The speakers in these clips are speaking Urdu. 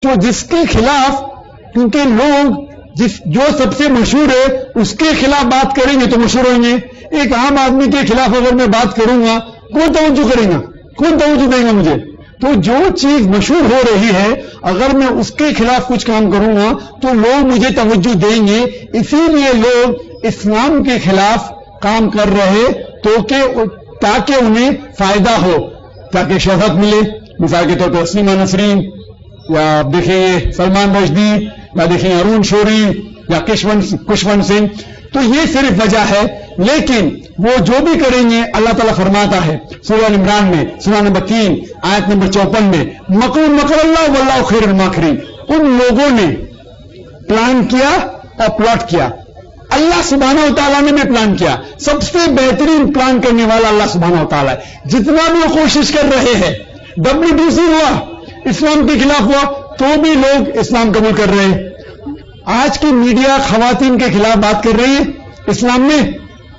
تو جس کے خلاف، کیونکہ لوگ جو سب سے مشہور ہے اس کے خلاف بات کریں گے تو مشہور ہوں گے. ایک عام آدمی کے خلاف اگر میں بات کروں گا کون توجہ کرے گا، کون توجہ دے گا مجھے؟ تو جو چیز مشہور ہو رہی ہے اگر میں اس کے خلاف کچھ کام کروں گا تو لوگ مجھے توجہ دیں گے. اسی لیے لوگ اسلام کے خلاف کام کر رہے تاکہ انہیں فائدہ ہو، تاکہ شہرت ملے. مثال کے طور پر تسلیمہ نسرین، یا دیکھیں سلمان رشدی، یا دیکھیں ارون شوری، یا کشونت سنگھ. تو یہ صرف وجہ ہے. لیکن وہ جو بھی کریں گے اللہ تعالیٰ فرماتا ہے سورہ عمران میں سورہ نمبر 3 آیت نمبر 54 میں، مکر مکر اللہ واللہ خیر الماکرین. ان لوگوں نے پلان کیا اور پلاٹ کیا، اللہ سبحانہ و تعالیٰ نے بھی پلان کیا. سب سے بہترین پلان کرنے والا اللہ سبحانہ و تعالیٰ ہے. جتنا بھی وہ کوشش کر رہے ہیں، WTC ہوا، اسلام کے خلاف ہوا، تو بھی لوگ اسلام قبول کر رہے ہیں. آج کی میڈیا خواتین کے خلاف بات کر رہی ہے اسلام میں،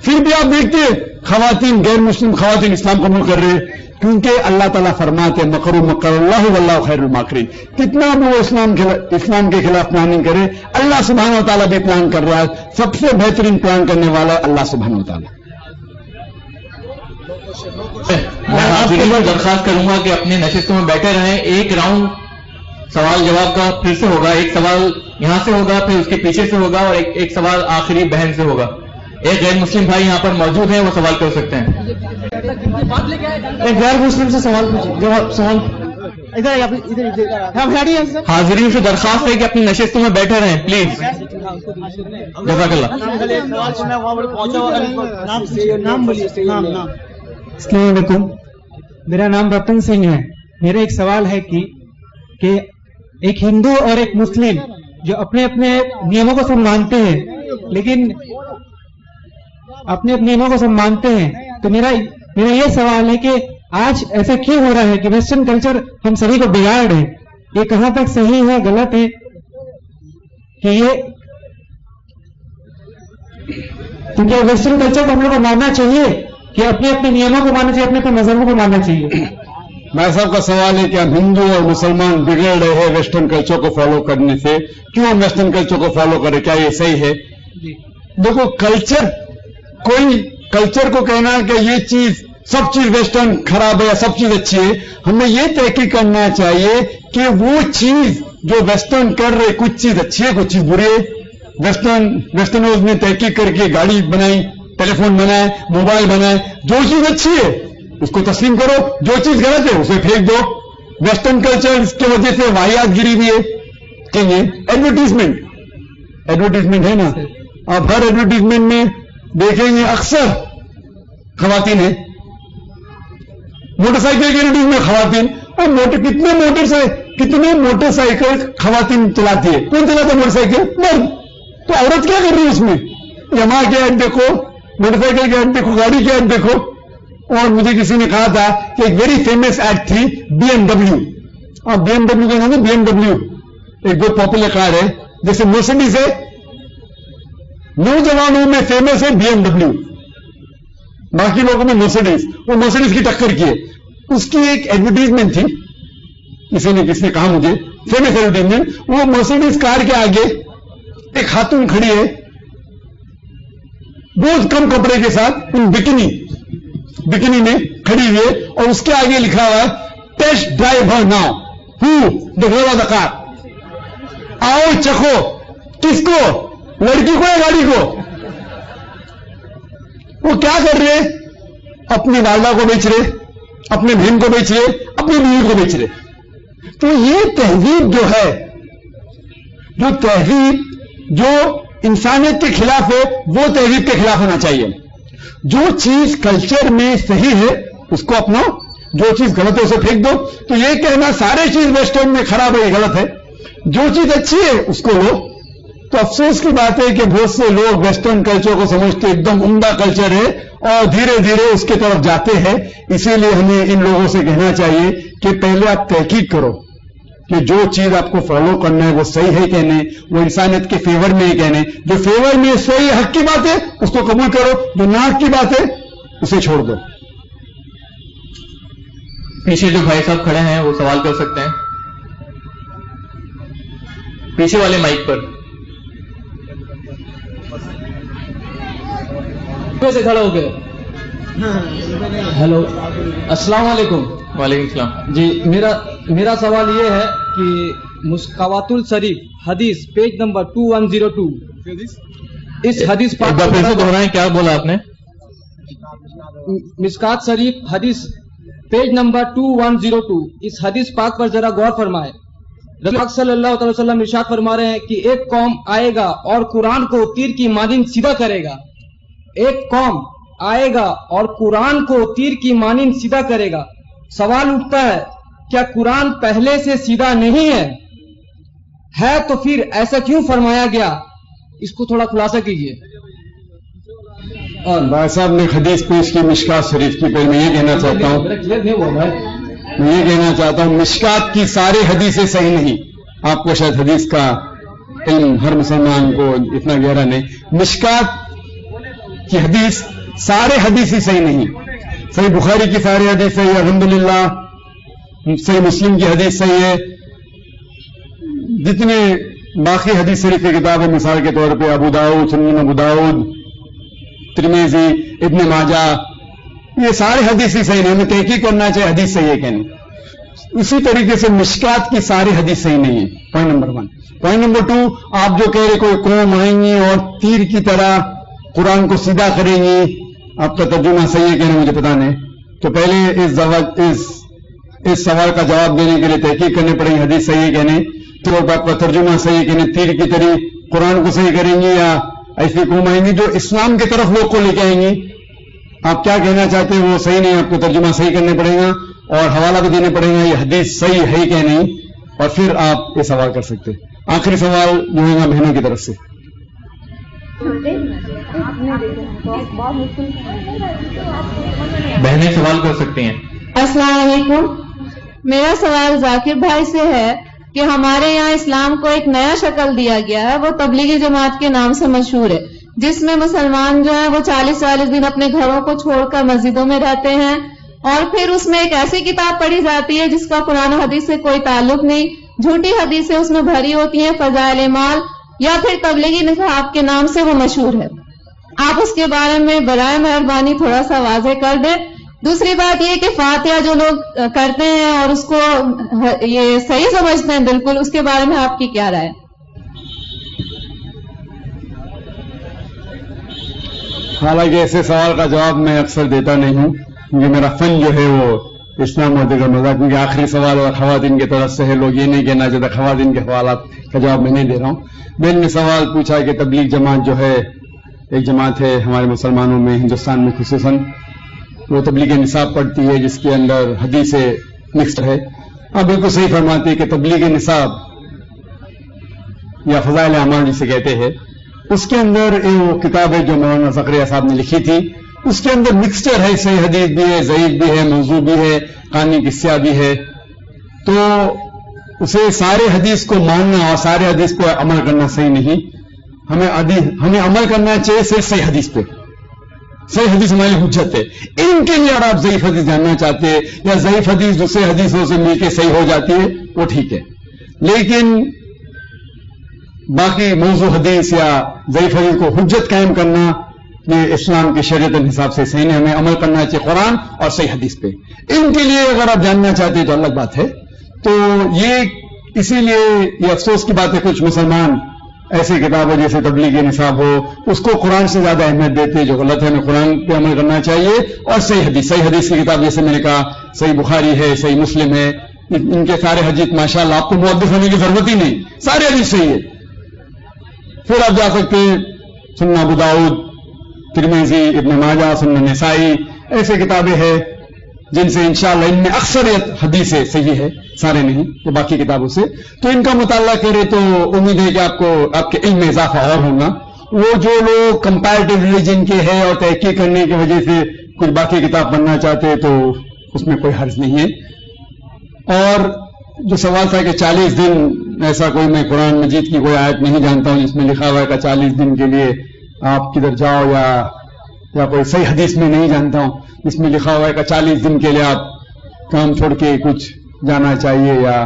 پھر بھی آپ دیکھتے ہیں خواتین، غیر مسلم خواتین اسلام قبول کر رہے ہیں، کیونکہ اللہ تعالیٰ فرماتے ہیں مکر مکر اللہ واللہ خیر الماکرین. کتنا بھی وہ اسلام کے خلاف پلاننگ کرے، اللہ سبحانہ و تعالیٰ بھی پلان کر رہا ہے. سب سے بہترین پلان کرنے والا ہے اللہ سبحانہ و تعالیٰ. میں آپ کو درخواست کروں گا کہ اپنے نشستوں میں بیٹھے رہیں. ایک راؤنڈ سوال جواب کا پھر سے ہوگا. ایک سوال یہاں سے ہوگا، پھر اس کے پیچھے سے ہوگا، اور ایک سوال آخری بہن سے ہوگا. ایک غیر مسلم بھائی یہاں پر موجود ہیں، وہ سوال کر سکتے ہیں. ایک غیر مسلم سے سوال سوال حاضرین سے درخواست ہے کہ اپنی نشستوں میں بیٹھے رہیں پلیز. جزاک اللہ. السلام علیکم، میرا نام رتن سنگھ ہے. میرا ایک سوال ہے کہ ایک ہندو اور ایک مسلم جو اپنے اپنے نیموں کو سب مانتے ہیں، لیکن اپنے اپنے نیموں کو سب مانتے ہیں، تو میرا یہ سوال ہے کہ آج ایسا کیوں ہو رہا ہے کہ ویسٹرن کلچر ہم سبھی کو بگاڑ رہے؟ یہ کہاں تک صحیح ہے، غلط ہے؟ کہ یہ کیونکہ ویسٹرن کلچر کو ہم لوگ کو ماننا چاہیے کہ اپنے اپنے نیموں کو ماننا چاہیے، اپنے اپنے مذہبوں کو ماننا چاہیے. میں صاحب کا سوال ہے کہ ہم ہندو اور مسلمان بگڑ رہے ہیں ویسٹرن کلچر کو فالو کرنے سے، کیوں ہم ویسٹرن کلچر کو فالو کریں؟ کیا یہ صحیح ہے؟ دیکھو کوئی کلچر کو کہنا ہے کہ یہ چیز سب چیز ویسٹرن خراب ہے یا سب چیز اچھی ہے، ہمیں یہ تحقیق کرنا چاہیے کہ وہ چیز جو ویسٹرن کر رہے، کچھ چیز اچھی ہے، کچھ چیز بری ہے. ویسٹرنرز نے تحقیق کر کے گاڑی بنائی، ٹیلی فون بنائے، موبائل بنائے. جو چیز اچھی ہے اس کو تسلیم کرو، جو چیز غلط ہے اسے پھینک دو. ویسٹرن کلچر اس کی وجہ سے واحد گری بھی ہے. کہیں ایڈورٹیزمنٹ ہے نا، آپ ہر ایڈورٹیزمنٹ میں دیکھیں گے اکثر خواتین ہیں. موٹر سائیکل کے ایڈورٹیزمنٹ خواتین، اور کتنے موٹر سائیکل خواتین چلاتی ہے؟ کون چلاتا ہے موٹر سائیکل؟ مرد. تو عورت کیا کر رہی ہے اس میں؟ یما کے ایڈ دیکھو، موٹر سائیکل کے ایڈ دیکھو، گاڑی کے ایڈ دیکھو. اور مجھے کسی نے کہا تھا کہ ایک ویری فیمس ایڈ تھی BMW. اور BMW کا نام ہے BMW، ایک بہت پاپولر کار ہے، جیسے مرسڈیز ہے. نوجوانوں میں فیمس ہے BMW، باقی لوگوں میں مرسڈیز. وہ مرسڈیز کی ٹکر کی ہے. اس کی ایک ایڈورٹیزمنٹ تھی، کسی نے کہا مجھے فیمس ایڈورٹیزمنٹ. وہ مرسڈیز کار کے آگے ایک خاتون کھڑی ہے بہت کم کپڑے کے ساتھ، ان بکینی میں کھڑی ہوئی ہے، اور اس کے آگے لکھا ہوا ہے ٹیسٹ ڈرائیو ہر ناؤ ہو دا ڈرائیور دا کار. آؤ چکھو. کس کو؟ لڑکی کو یا گاڑی کو؟ وہ کیا کر رہے؟ اپنی والدہ کو بیچ رہے، اپنے بہن کو بیچ رہے، اپنی بیوی کو بیچ رہے. تو یہ تہذیب جو ہے، جو تہذیب جو انسانیت کے خلاف ہے، وہ تہذیب کے خلاف ہونا چاہیے. جو چیز کلچر میں صحیح ہے اس کو اپناؤ، جو چیز غلط ہے اسے پھینک دو. تو یہ کہنا سارے چیز ویسٹرن میں خراب ہے یہ غلط ہے، جو چیز اچھی ہے اس کو لو. تو افسوس کی بات ہے کہ بہت سے لوگ ویسٹرن کلچر کو سمجھتے ایک دم عمدہ کلچر ہے اور دھیرے دھیرے اس کی طرف جاتے ہیں. اسی لیے ہمیں ان لوگوں سے کہنا چاہیے کہ پہلے آپ تحقیق کرو کہ جو چیز آپ کو فالو کرنا ہے وہ صحیح ہے کہ نہیں، وہ انسانیت کے فیور میں ہے کہ نہیں. جو فیور میں صحیح حق کی بات ہے اس کو قبول کرو، جو نہ حق کی بات ہے اسے چھوڑ دو. پیچھے جو بھائی صاحب کھڑے ہیں وہ سوال کر سکتے ہیں. پیچھے والے مائک پر. سے کھڑا ہو گئے. ہیلو السلام علیکم. وعلیکم السلام. جی میرا سوال یہ ہے کہ مسکوات الشریف حدیث پیج نمبر 2102 اس حدیث ایک بار پھر سے دہرائیں, کیا بولا آپ نے؟ مسکات شریف حدیث پیج نمبر 2102 اس حدیث پاک پر ذرا غور فرمائے. رسول پاک صلی اللہ علیہ وسلم ارشاد فرما رہے ہیں کہ ایک قوم آئے گا اور قرآن کو تیر کی مانند سیدھا کرے گا. ایک قوم آئے گا اور قرآن کو تیر کی مانند سیدھا کرے گا. سوال اٹھتا ہے کیا قرآن پہلے سے سیدھا نہیں ہے تو پھر ایسا کیوں فرمایا گیا؟ اس کو تھوڑا خلاصہ کیجیے. اور بھائی صاحب نے حدیث پیش کی مشکات شریف کی. پہلے میں یہ کہنا چاہتا ہوں مشکات کی ساری حدیثیں صحیح نہیں. آپ کو شاید حدیث کا علم ہر مسلمان کو اتنا گہرا نہیں. مشکات کی حدیث سارے حدیث ہی صحیح نہیں. صحیح بخاری کی ساری حدیث صحیح ہے الحمدللہ. صحیح مسلم کی حدیث صحیح ہے. جتنے باقی حدیث شریف کی کتاب ہے مثال کے طور پہ ابو داؤد, سنن ابو داؤد, ترمذی, ابن ماجہ, یہ سارے حدیث ہی صحیح نہیں. ہمیں تحقیق کرنا چاہیے حدیث صحیح ہے کہ نہیں. اسی طریقے سے مشکات کی ساری حدیث صحیح نہیں ہے. Point number 1. پوائنٹ نمبر 2, آپ جو کہہ رہے کوئی قوم آئیں گی اور تیر کی طرح قرآن کو سیدھا کریں گی, آپ کا ترجمہ صحیح ہے کہ نہیں مجھے پتا نہیں. تو پہلے اس سوال کا جواب دینے کے لیے تحقیق کرنی پڑے گی حدیث صحیح ہے کہ نہیں. تو آپ کا ترجمہ صحیح ہے کہ نہیں, تیر کی طرح قرآن کو صحیح کریں گی یا ایسی قوم آئیں گی جو اسلام کی طرف لوگ کو لے کے آئیں گی. آپ کیا کہنا چاہتے ہیں وہ صحیح نہیں. آپ کو ترجمہ صحیح کرنا پڑے گا اور حوالہ بھی دینا پڑے گا یہ حدیث صحیح ہے کہ نہیں, اور پھر آپ یہ سوال کر سکتے. آخری سوال جو ہے گا بہنوں کی طرف سے. بہنیں سوال کر سکتی ہیں. السلام علیکم. میرا سوال ذاکر بھائی سے ہے کہ ہمارے یہاں اسلام کو ایک نیا شکل دیا گیا ہے, وہ تبلیغی جماعت کے نام سے مشہور ہے, جس میں مسلمان جو ہیں وہ 40 دن اپنے گھروں کو چھوڑ کر مسجدوں میں رہتے ہیں, اور پھر اس میں ایک ایسی کتاب پڑھی جاتی ہے جس کا قرآن و حدیث سے کوئی تعلق نہیں, جھوٹی حدیثیں اس میں بھری ہوتی ہیں, فضائل اعمال یا پھر تبلیغی نصاب کے نام سے وہ مشہور ہے. آپ اس کے بارے میں برائے مہربانی تھوڑا سا واضح کر دیں. دوسری بات یہ کہ فاتحہ جو لوگ کرتے ہیں اور اس کو یہ صحیح سمجھتے ہیں بالکل, اس کے بارے میں آپ کی کیا رائے؟ حالانکہ ایسے سوال کا جواب میں اکثر دیتا نہیں ہوں, کیونکہ میرا فن جو ہے وہ اسلام اور دیگر مذاق, کیونکہ آخری سوال اور خواتین کی طرف سے ہے, لوگ یہ نہیں کہنا چاہتے خواتین کے سوالات کا جواب میں نہیں دے رہا ہوں. بہن نے سوال پوچھا کہ تبلیغ جماعت جو ہے ایک جماعت ہے ہمارے مسلمانوں میں, ہندوستان میں خصوصاً, وہ تبلیغ نصاب پڑھتی ہے جس کے اندر حدیثیں مکسڈ ہے. آپ بالکل صحیح فرماتے ہیں کہ تبلیغ نصاب یا فضائل اعمال جسے کہتے ہیں, اس کے اندر وہ کتاب ہے جو مولانا زکریا صاحب نے لکھی تھی, اس کے اندر مکسچر ہے, صحیح حدیث بھی ہے, ضعیف بھی ہے, موضوع بھی ہے, قانی قصہ بھی ہے. تو اسے سارے حدیث کو ماننا اور سارے حدیث کو عمل کرنا صحیح نہیں. ہمیں عمل کرنا چاہیے صرف صحیح حدیث پہ. صحیح حدیث ہماری حجت ہے. ان کے لیے اگر آپ ضعیف حدیث جاننا چاہتے ہیں یا ضعیف حدیث دوسرے حدیثوں سے مل کے صحیح ہو جاتی ہے وہ ٹھیک ہے, لیکن باقی موضوع حدیث یا ضعیف حدیث کو حجت قائم کرنا یہ اسلام کی شریعت کے حساب سے صحیح نہیں. ہمیں عمل کرنا چاہیے قرآن اور صحیح حدیث پہ. ان کے لیے اگر آپ جاننا چاہتے ہیں تو الگ بات ہے. تو یہ اسی لیے یہ افسوس کی بات ہے کچھ مسلمان ایسی کتابیں جیسے تبلیغ نصاب ہو اس کو قرآن سے زیادہ اہمیت دیتے ہیں, جو غلط ہے. ہمیں قرآن پہ عمل کرنا چاہیے اور صحیح حدیث کی کتاب جیسے میں نے کہا صحیح بخاری ہے, صحیح مسلم ہے, ان کے سارے حدیث ماشاءاللہ آپ کو محدث ہونے کی ضرورت ہی نہیں, سارے حدیث صحیح ہے. پھر آپ جا سکتے ہیں سنن ابو داؤد, ترمذی, ابن ماجہ, سنن نسائی, ایسے کتابیں ہیں جن سے انشاءاللہ ان میں اکثریت حدیثیں صحیح ہے, سارے نہیں تو باقی کتابوں سے. تو ان کا مطالعہ کرے تو امید ہے کہ آپ کے علم میں اضافہ اور ہوگا. وہ جو لوگ کمپیریٹو ریلیجن کے ہیں اور تحقیق کرنے کی وجہ سے کچھ باقی کتاب پڑھنا چاہتے ہیں تو اس میں کوئی حرج نہیں ہے. اور جو سوال تھا کہ 40 دن, ایسا کوئی میں قرآن مجید کی کوئی آیت نہیں جانتا ہوں جس میں لکھا ہوا ہے کہ 40 دن کے لیے آپ کدھر جاؤ, یا کوئی صحیح حدیث میں نہیں جانتا ہوں جس میں لکھا ہوا ہے کہ 40 دن کے لیے آپ کام چھوڑ کے کچھ جانا چاہیے, یا